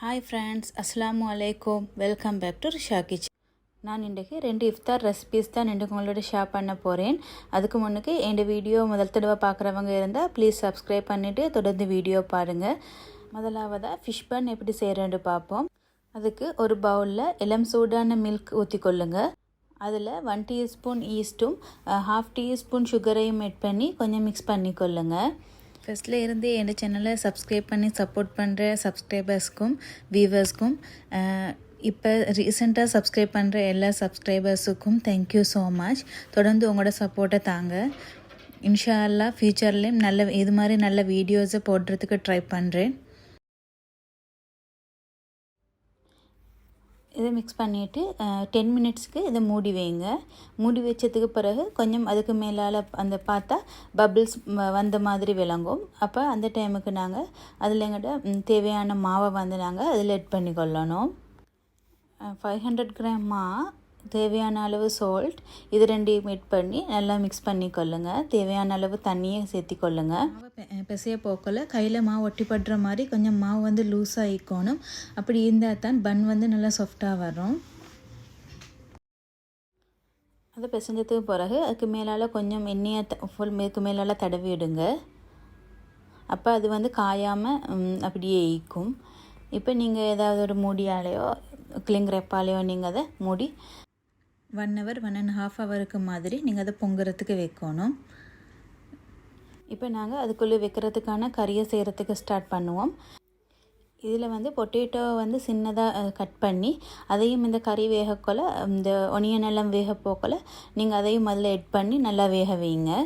Hi friends, அஸ்ஸலாமு அலைக்கும். Welcome back to Risha kitchen. நான் இன்றைக்கு 2 இஃப்தார் ரெசிபீஸ் தான் இன்றைக்கு உங்களோட ஷேர் பண்ண போகிறேன். அதுக்கு முன்னுக்கு என் வீடியோ முதல் தடவை பார்க்குறவங்க இருந்தால் ப்ளீஸ் சப்ஸ்கிரைப் பண்ணிவிட்டு தொடர்ந்து வீடியோ பாருங்கள். முதலாவதாக ஃபிஷ் பன் எப்படி செய்கிறேன்னு பார்ப்போம். அதுக்கு ஒரு பவுலில் இளம் சூடான மில்க் ஊற்றிக்கொள்ளுங்க. அதில் 1 டீஸ்பூன் ஈஸ்ட்டும் 1/2 டீஸ்பூன் சுகரையும் ஆட் பண்ணி கொஞ்சம் மிக்ஸ் பண்ணிக்கொள்ளுங்க. ஃபஸ்ட்டில் இருந்தே என் சேனலை சப்ஸ்கிரைப் பண்ணி சப்போர்ட் பண்ணுற சப்ஸ்கிரைபர்ஸ்க்கும் வியூவர்ஸ்க்கும் இப்போ ரீசெண்டாக சப்ஸ்கிரைப் பண்ணுற எல்லா சப்ஸ்கிரைபர்ஸுக்கும் தேங்க்யூ ஸோ மச். தொடர்ந்து உங்களோட சப்போர்ட்டை தாங்க. இன்ஷா அல்லாஹ் ஃப்யூச்சர்லேயும் இது மாதிரி நல்ல வீடியோஸை போடுறதுக்கு ட்ரை பண்ணுறேன். இதை மிக்ஸ் பண்ணிவிட்டு 10 மினிட்ஸ்க்கு இதை மூடி வைங்க. மூடி வச்சதுக்கு பிறகு கொஞ்சம் அதுக்கு மேலால் அந்த பார்த்தா பபிள்ஸ் வந்த மாதிரி விளங்கும். அப்போ அந்த டைமுக்கு நாங்கள் அதில் எங்கிட்ட தேவையான மாவை நாங்கள் அதில் ஆட் பண்ணிக்கொள்ளணும். 500 கிராம் தேவையான அளவு சால்ட், இது ரெண்டையும் ஆட் பண்ணி நல்லா மிக்ஸ் பண்ணிக்கொள்ளுங்க. தேவையான அளவு தண்ணியை சேர்த்திக்கொள்ளுங்க. மாவை பிசைய போக்கல கையில் மாவு ஒட்டிப்படுற மாதிரி கொஞ்சம் மாவு லூஸாக இருக்கணும். அப்படி இருந்தால் தான் பன் நல்லா சாஃப்டாக வரும். அதை பிசைஞ்சதுக்கு பிறகு அதுக்கு மேலால் கொஞ்சம் எண்ணெயை மேற்கு மேலால் தடவி விடுங்க. அப்போ அது காயாமல் அப்படியே ஈக்கும். இப்போ நீங்கள் ஏதாவது ஒரு மூடியாலேயோ கிளிங் ரெப்பாலேயோ நீங்கள் அதை மூடி 1 hour 1.5 ஹவருக்கு மாதிரி நீங்கள் அதை பொங்குறதுக்கு வைக்கணும். இப்போ நாங்கள் அதுக்குள்ளே வைக்கிறதுக்கான கறியை செய்கிறதுக்கு ஸ்டார்ட் பண்ணுவோம். இதில் பொட்டேட்டோ சின்னதாக கட் பண்ணி அதையும் இந்த கறி வேகக்கொள்ள இந்த ஒனியன் எல்லாம் வேக போக்கல நீங்கள் அதையும் அதில் ஆட் பண்ணி நல்லா வேக வைங்க.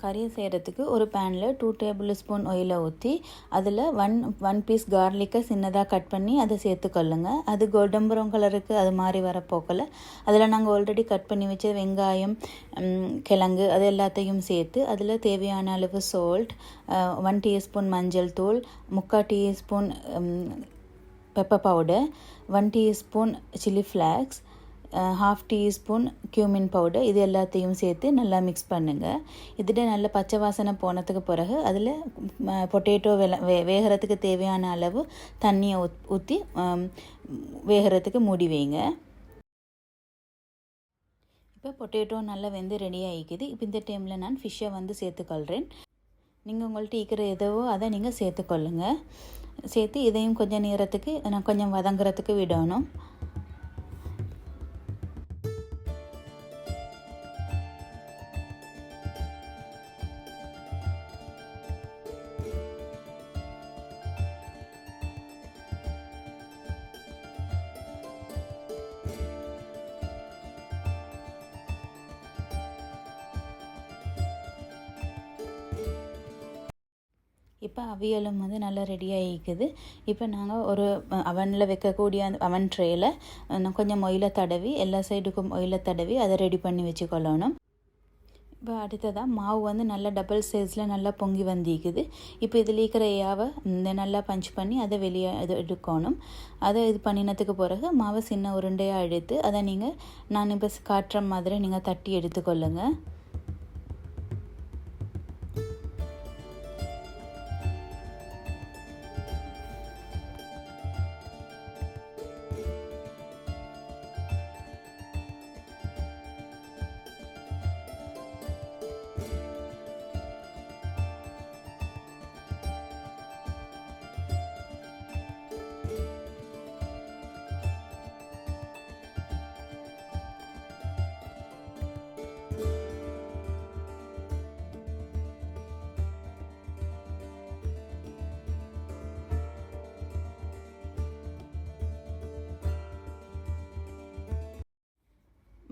கறியை செய்கிறதுக்கு ஒரு பேனில் 2 டேபிள் ஸ்பூன் ஆயிலை ஊற்றி அதில் 1 பீஸ் கார்லிக்கை சின்னதாக கட் பண்ணி அதை சேர்த்துக்கொள்ளுங்க. அது கோல்டன் ப்ரௌன் கலருக்கு அது மாதிரி வரப்போக்கல அதில் நாங்கள் ஆல்ரெடி கட் பண்ணி வச்ச வெங்காயம், கிழங்கு அது எல்லாத்தையும் சேர்த்து அதில் தேவையான அளவு சால்ட், 1 டீஸ்பூன் மஞ்சள் தூள், 3/4 teaspoon pepper powder, 1 teaspoon chilli flakes, 1/2 teaspoon cumin powder, இது எல்லாத்தையும் சேர்த்து நல்லா மிக்ஸ் பண்ணுங்கள். இதில் நல்ல பச்சை வாசனை போனதுக்கு பிறகு அதில் பொட்டேட்டோ வேகிறதுக்கு தேவையான அளவு தண்ணியை ஊற்றி வேகிறதுக்கு மூடி வைங்க. இப்போ பொட்டேட்டோ நல்லா வெந்து ரெடி ஆகிக்குது. இப்போ இந்த டைமில் நான் ஃபிஷ்ஷை சேர்த்துக்கொள்கிறேன். நீங்கள் உங்கள்கிட்ட இருக்கிற எதுவோ அதை நீங்கள் சேர்த்துக்கொள்ளுங்க. சேர்த்து இதையும் கொஞ்சம் நேரத்துக்கு நான் கொஞ்சம் வதங்குறதுக்கு விடணும். இப்போ அவியலும் நல்லா ரெடியாக இருக்குது. இப்போ நாங்கள் ஒரு அவனில் வைக்கக்கூடிய அந்த அவன் ட்ரேயில் கொஞ்சம் ஆயிலை தடவி எல்லா சைடுக்கும் ஆயிலை தடவி அதை ரெடி பண்ணி வச்சுக்கொள்ளணும். இப்போ அடுத்ததாக மாவு நல்லா டபுள் சைஸில் நல்லா பொங்கி வந்திக்குது. இப்போ இதில் இருக்கிற ஏவை நல்லா பஞ்ச் பண்ணி அதை வெளியே எடுக்கணும். அதை இது பண்ணினதுக்கு பிறகு மாவை சின்ன உருண்டையாக எடுத்து அதை நான் இப்போ காட்டுற மாதிரி நீங்கள் தட்டி எடுத்துக்கொள்ளுங்கள்.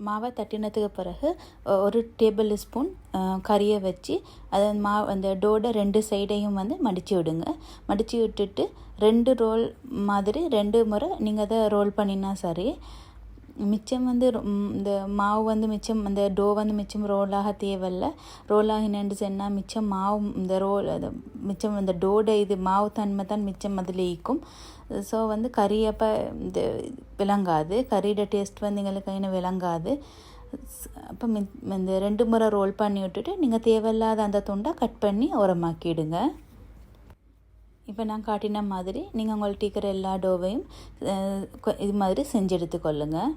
மாவை தட்டினதுக்கு பிறகு 1 டேபிள் ஸ்பூன் கறியை வச்சு அதை அந்த டோட 2 சைடையும் மடித்து விடுங்க. மடித்து விட்டுட்டு 2 ரோல் மாதிரி 2 முறை நீங்கள் அதை ரோல் பண்ணினா சரி. மிச்சம் இந்த மாவு மிச்சம் அந்த டோ மிச்சம் ரோலாக தேவையில்லை. ரோலாகினு சொன்னால் மிச்சம் மாவு இந்த ரோல் அது மிச்சம் இந்த டோட இது மாவு தன்மை தான் மிச்சம் அதில் ஈக்கும். ஸோ கறி அப்போ இந்த விளங்காது, கறியோட டேஸ்ட் எங்களுக்கு இன்னும் விளங்காது. அப்போ இந்த 2 முறை ரோல் பண்ணி விட்டுட்டு நீங்கள் தேவையில்லாத அந்த துண்டை கட் பண்ணி உரமாக்கிடுங்க. இப்போ நான் காட்டின மாதிரி நீங்கள் உங்கள்கிட்ட இருக்கிற எல்லா டோவையும் இது மாதிரி செஞ்சு எடுத்துக்கொள்ளுங்கள்.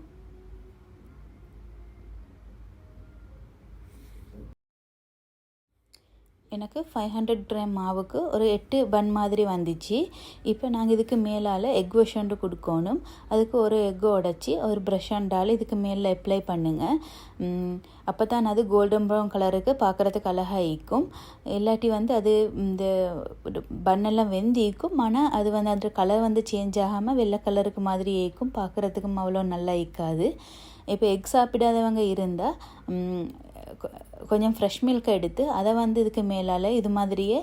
எனக்கு 500 கிராம் மாவுக்கு ஒரு 8 பன் மாதிரி வந்துச்சு. இப்போ நாங்கள் இதுக்கு மேலால் எக் ஒஷண்டு கொடுக்கணும். அதுக்கு ஒரு எக்கு உடச்சி ஒரு ப்ரஷ்ஷாண்டால் இதுக்கு மேலே அப்ளை பண்ணுங்கள். அப்போ தான் அது கோல்டன் ப்ரௌன் கலருக்கு பார்க்குறதுக்கு அழகாக இருக்கும். இல்லாட்டி வந்து அது இந்த பன்னெல்லாம் வெந்திக்கும், ஆனால் அது வந்து அந்த கலர் வந்து சேஞ்ச் ஆகாமல் வெள்ளை கலருக்கு மாதிரி இருக்கும், பார்க்குறதுக்கும் அவ்வளோ நல்லா இருக்காது. இப்போ எக் சாப்பிடாதவங்க இருந்தால் கொஞ்சம் ஃப்ரெஷ் மில்க் எடுத்து அதை வந்து இதுக்கு மேலால் இது மாதிரியே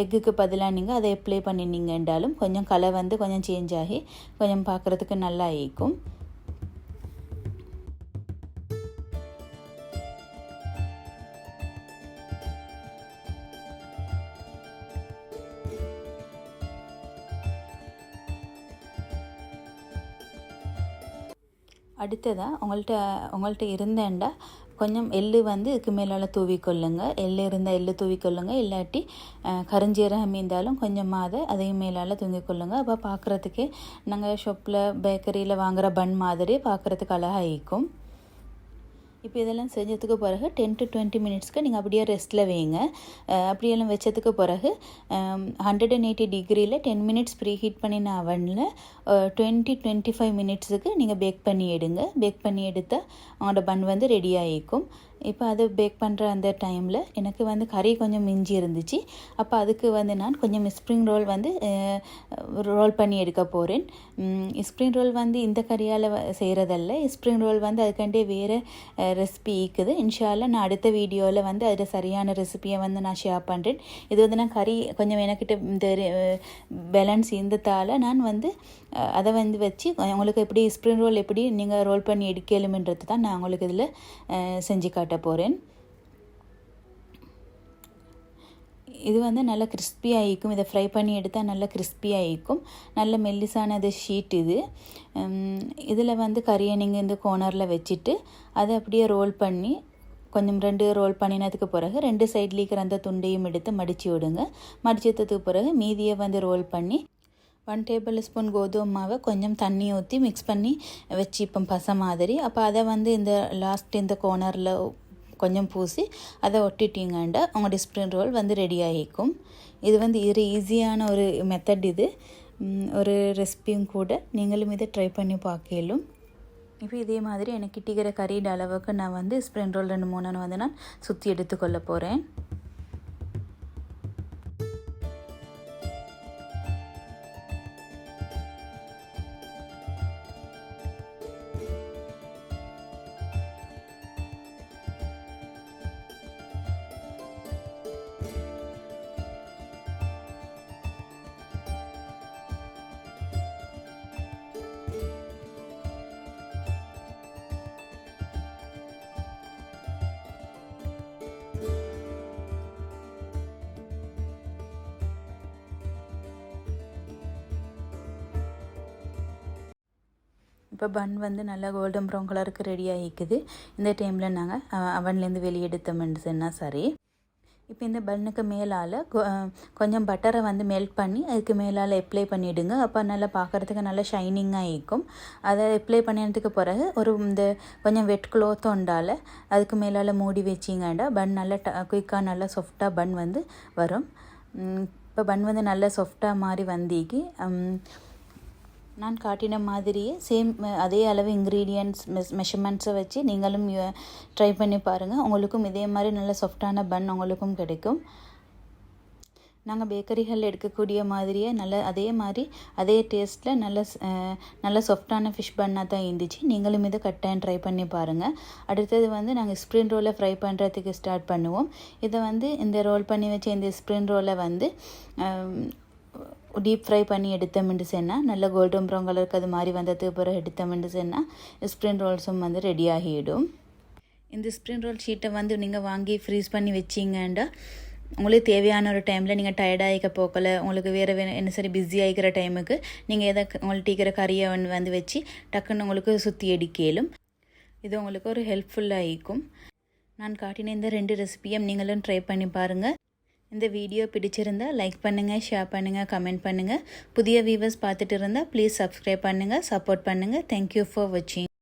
எக்குக்கு பதிலாக நீங்கள் அதை அப்ளை பண்ணினீங்க என்றாலும் கொஞ்சம் கலர் வந்து கொஞ்சம் சேஞ்ச் ஆகி கொஞ்சம் பார்க்குறதுக்கு நல்லா இருக்கும். அடுத்ததாக உங்கள்கிட்ட இருந்தேன்டா கொஞ்சம் எள்ளு வந்து இதுக்கு மேலால் தூவிக்கொள்ளுங்க. எள்ளு இருந்தால் எள்ளு தூவிக்கொள்ளுங்க, இல்லாட்டி கரிஞ்சீரகம் இருந்தாலும் கொஞ்சமாக அதையும் மேலால் தூங்கிக்கொள்ளுங்க. அப்போ பார்க்குறதுக்கே நாங்கள் ஷாப்பில் பேக்கரியில் வாங்குகிற பன் மாதிரி பார்க்குறதுக்கு அழகாக இருக்கும். இப்போ இதெல்லாம் செஞ்சதுக்கு பிறகு 10 to 20 மினிட்ஸ்க்கு நீங்கள் அப்படியே ரெஸ்ட்டில் வைங்க. அப்படியெல்லாம் வச்சதுக்கு பிறகு 180 டிகிரியில் 10 மினிட்ஸ் ப்ரீ ஹீட் பண்ணின அவனில் 20-25 மினிட்ஸுக்கு நீங்கள் பேக் பண்ணி எடுங்க. பேக் பண்ணி எடுத்தால் அவங்களோட பன் வந்து ரெடி ஆகிக்கும். இப்போ அது பேக் பண்ணுற அந்த டைமில் எனக்கு வந்து கறி கொஞ்சம் மிஞ்சி இருந்துச்சு. அப்போ அதுக்கு வந்து நான் கொஞ்சம் ஸ்ப்ரிங் ரோல் வந்து ரோல் பண்ணி எடுக்க போகிறேன். ஸ்ப்ரிங் ரோல் வந்து இந்த கறியால் செய்கிறதல்ல. ஸ்ப்ரிங் ரோல் வந்து அதுக்காண்டே வேறு ரெசிபி இருக்குது. இன்ஷால்லா நான் அடுத்த வீடியோவில் வந்து அதில் சரியான ரெசிபியை வந்து நான் ஷேர் பண்ணுறேன். இது வந்து நான் கறி கொஞ்சம் எனக்கிட்ட இந்த பேலன்ஸ் இருந்ததால் நான் வந்து அதை வந்து வச்சு உங்களுக்கு எப்படி ஸ்ப்ரிங் ரோல் எப்படி நீங்கள் ரோல் பண்ணி எடுக்கலுமென்றது தான் நான் உங்களுக்கு இதில் செஞ்சு காட்ட போகிறேன். இது வந்து நல்லா கிறிஸ்பியாக இருக்கும். இதை ஃப்ரை பண்ணி எடுத்தால் நல்லா கிறிஸ்பியாக இருக்கும். நல்ல மெல்லிசானது ஷீட் இது. இதில் வந்து கறியை நீங்கள் இந்த கோர்னரில் வச்சுட்டு அதை அப்படியே ரோல் பண்ணி கொஞ்சம் 2 ரோல் பண்ணினதுக்கு பிறகு 2 சைட்லேயும் இருக்கிற அந்த துண்டையும் எடுத்து மடித்து விடுங்க. மடிச்சதுக்கு பிறகு மீதியை வந்து ரோல் பண்ணி 1 டேபிள் ஸ்பூன் கோதுமை மாவை கொஞ்சம் தண்ணி ஊற்றி மிக்ஸ் பண்ணி வச்சுப்போம் பசை மாதிரி. அப்போ அதை வந்து இந்த லாஸ்ட் இந்த கோர்னரில் கொஞ்சம் பூசி அதை ஒட்டிட்டீங்கண்டா உங்களோட ஸ்ப்ரிங் ரோல் வந்து ரெடி ஆகிக்கும். இது வந்து ஈஸியான ஒரு மெத்தட். இது ஒரு ரெசிபியும் கூட. நீங்களும் இதை ட்ரை பண்ணி பார்க்கலும். இப்போ இதே மாதிரி எனக்கு கிட்டிக்கிற கறியோட அளவுக்கு நான் வந்து ஸ்ப்ரிங் ரோல் 2-3 வந்து நான் சுற்றி எடுத்துக்கொள்ள போகிறேன். இப்போ பன் வந்து நல்லா கோல்டன் ப்ரௌன் கலருக்கு ரெடி ஆகிக்குது. இந்த டைமில் நாங்கள் அவன்லேருந்து வெளியே எடுத்தோம்னு சொன்னால் சரி. இப்போ இந்த பன்னுக்கு மேலால் கொஞ்சம் பட்டரை வந்து மெல்ட் பண்ணி அதுக்கு மேலால் அப்ளை பண்ணிவிடுங்க. அப்போ நல்லா பார்க்குறதுக்கு நல்லா ஷைனிங்காக இருக்கும். அதை அப்ளை பண்ணினதுக்கு பிறகு ஒரு இந்த கொஞ்சம் வெட் க்ளோத் உண்டால் அதுக்கு மேலால் மூடி வச்சிங்கண்டா பன் நல்லா குயிக்காக நல்லா சாஃப்டாக பன் வந்து வரும். இப்போ பன் வந்து நல்லா சாஃப்டாக மாதிரி வந்திக்கு நான் காட்டின மாதிரியே சேம் அதே அளவு இன்க்ரீடியன்ட்ஸ் மெஷர்மெண்ட்ஸை வச்சு நீங்களும் ட்ரை பண்ணி பாருங்கள். உங்களுக்கும் இதே மாதிரி நல்ல சாஃப்டான பன் உங்களுக்கும் கிடைக்கும். நாங்கள் பேக்கரிகளில் எடுக்கக்கூடிய மாதிரியே அதே மாதிரி அதே டேஸ்ட்டில் நல்ல சாஃப்டான ஃபிஷ் பன்னாக தான் இருந்துச்சு. நீங்களும் இதை கட்டாயம் ட்ரை பண்ணி பாருங்கள். அடுத்தது வந்து நாங்கள் ஸ்ப்ரிங் ரோலை ஃப்ரை பண்ணுறதுக்கு ஸ்டார்ட் பண்ணுவோம். இதை வந்து இந்த ரோல் பண்ணி வச்ச இந்த ஸ்ப்ரிங் ரோலை வந்து டீப் ஃப்ரை பண்ணி எடுத்தோம்னு சொன்னால் நல்ல கோல்டன் ப்ரௌன் கலருக்கு அது மாதிரி வந்ததுக்கு பிறகு எடுத்தோம்னு சொன்னால் ஸ்ப்ரிங் ரோல்ஸும் வந்து ரெடி ஆகிடும். இந்த ஸ்ப்ரிங் ரோல் ஷீட்டை வந்து நீங்கள் வாங்கி ஃப்ரீஸ் பண்ணி வச்சிங்கண்டா உங்களுக்கு தேவையான ஒரு டைமில் நீங்கள் டயர்டாகிக்க போக்கலை, உங்களுக்கு வேறு என்ன சரி பிஸி ஆகிக்கிற டைமுக்கு நீங்கள் உங்களுக்கு டீக்கிற கறியை வந்து வச்சு டக்குன்னு உங்களுக்கு சுற்றி எடுக்கலும். இது உங்களுக்கு ஒரு ஹெல்ப்ஃபுல்லாக இருக்கும். நான் காட்டின இந்த 2 ரெசிபியும் நீங்களும் ட்ரை பண்ணி பாருங்கள். இந்த வீடியோ பிடிச்சிருந்தா லைக் பண்ணுங்கள், ஷேர் பண்ணுங்கள், கமெண்ட் பண்ணுங்கள். புதிய வியூவர்ஸ் பார்த்துட்டு இருந்தால் ப்ளீஸ் சப்ஸ்கிரைப் பண்ணுங்கள், சப்போர்ட் பண்ணுங்கள். தேங்க்யூ ஃபார் வாட்சிங்.